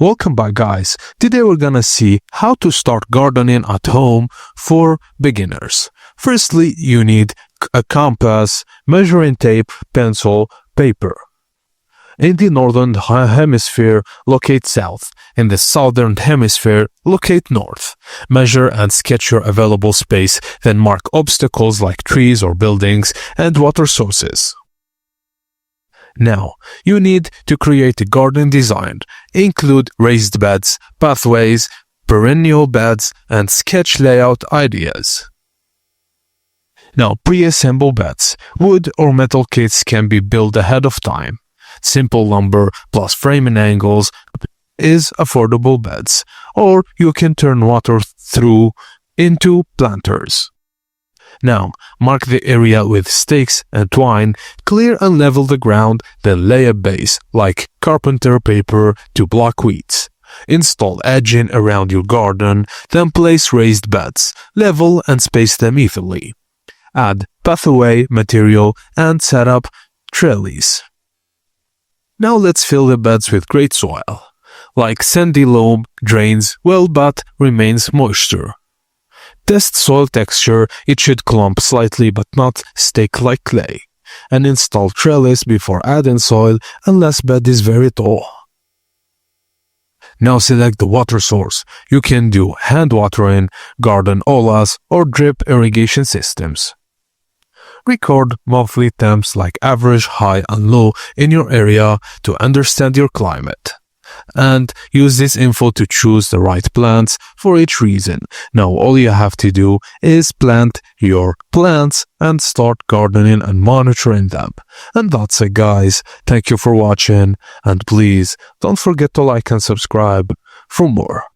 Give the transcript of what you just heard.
Welcome back, guys. Today we're gonna see how to start gardening at home for beginners. Firstly, you need a compass, measuring tape, pencil, paper. In the northern hemisphere, locate south. In the southern hemisphere, locate north. Measure and sketch your available space, then mark obstacles like trees or buildings and water sources. Now, you need to create a garden design. Include raised beds, pathways, perennial beds, and sketch layout ideas. Now, pre-assemble beds. Wood or metal kits can be built ahead of time. Simple lumber plus framing angles is affordable beds, or you can turn water through into planters. Now, mark the area with stakes and twine, clear and level the ground, then lay a base, like carpenter paper, to block weeds. Install edging around your garden, then place raised beds, level and space them evenly. Add pathway material and set up trellis. Now let's fill the beds with great soil. Like sandy loam drains well but remains moisture. Test soil texture, it should clump slightly but not stick like clay. And install trellis before adding soil unless bed is very tall. Now select the water source. You can do hand watering, garden olas, or drip irrigation systems. Record monthly temps like average, high, and low in your area to understand your climate. And use this info to choose the right plants for each reason. Now all you have to do is plant your plants and start gardening and monitoring them. And that's it, guys. Thank you for watching, and please don't forget to like and subscribe for more.